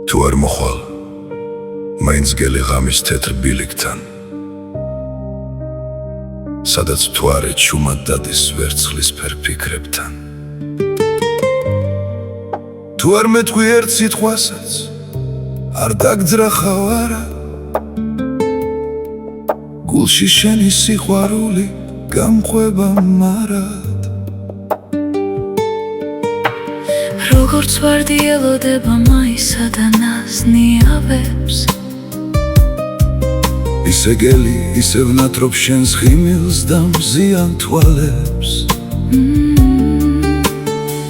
თუ არ მოხვალ მაინც გელი ღამის თეთრ ბილიკთან სადაც მთვარე ჩუმად დადის ვერცხლისფერ ფიქრებთან თუ არ მეტყვი ერთ სიტყვასაც არ დაგძრახავ არა გულში შენი სიყვარული გამყვება მარად როგორც ვარდი ელოდება მაისა და ნაზნიავებს ისე გელი ისევ ნატრობ შენს ღიმილს და მზიან თვალებს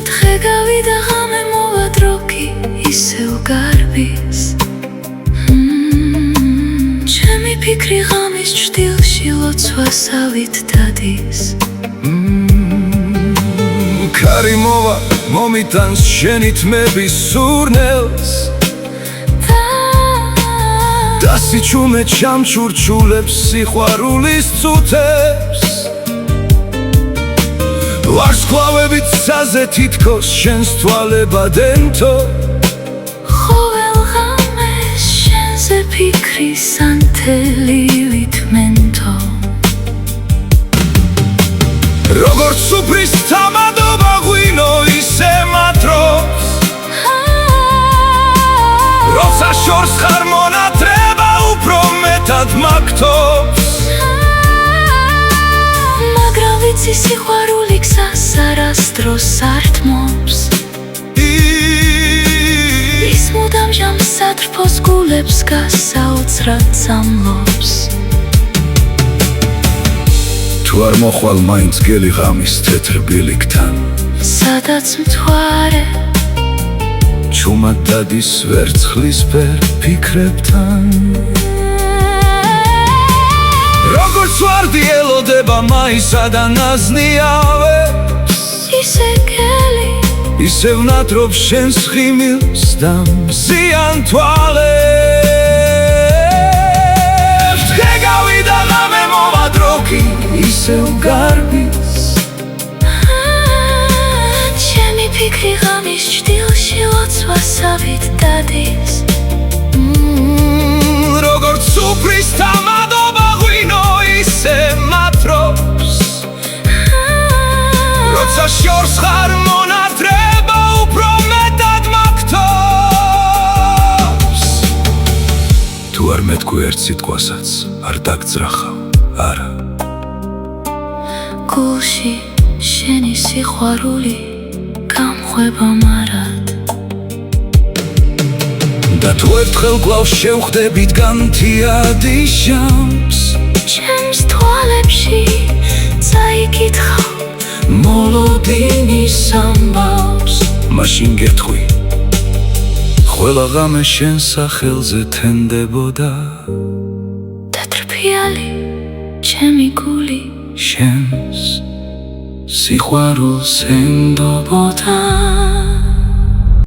დღე გავიდა ღამე მოვა დროგი ისევ გარბის ჩემი ფიქრი ღამის ჭდილში ლოცვასავით დადის ქარი მოვა მომიტანს შენი თმების სურნელს დასიჩუმე ჩამჩურჩულებს სიყვარულის წუთებს ვარსკვლავებით ცაზე თითქოს შენს თვალებადენთო ყოველ ღამეს შენზე ფიქრი სანთელივით მენთო როგორც სუფრის თამადობა ღვინო ისე მატრობს როცა შორს ხარ მონათრება უფრო მეტად მაგთობს მაგრამ ვიცი სიყვარული გზას არასდროს არ თმობს ის მუდამ ჟამს სატრფოს გულებს გასაოცრად წამლობს თუ არ მოხვალ მაინც გელი ღამის თეთრ ბილიკთან სადაც მთვარე ჩუმად დადის ვერცხლისფერ ფიქრებთან როგორც ვარდი ელოდება მაისა და ნაზნიავებს ისე გელი ისევ ნატრობ შენს ღიმილს და მზიან თვალებს დღე გავიდა ღამე მოვა დროგი ისევ გარბის ჩემი ფიქრი ღამის ჭდილში ლოცვასავით დადის როგორც სუფრის თამადობა ღვინო ისე მატრობს როცა შორს ხარ მონათრება უფრო მეტად მაგთობს თუ არ მეტყვი ერთ სიტყვასაც არ დაგძრახავ არა გულში შენი სიყვარული გამყვება მარად და თუ ერთხელ კვლავ შევხვდებით განთიადი შამს ჩემს თვალებში წაიკითხავ მოლოდინის ამბავს მაშინ გეტყვი ყველა ღამე შენ სახელზე თენდებოდა დათრფიალი ჩემი გული შენს სიყვარულს ენდობოდა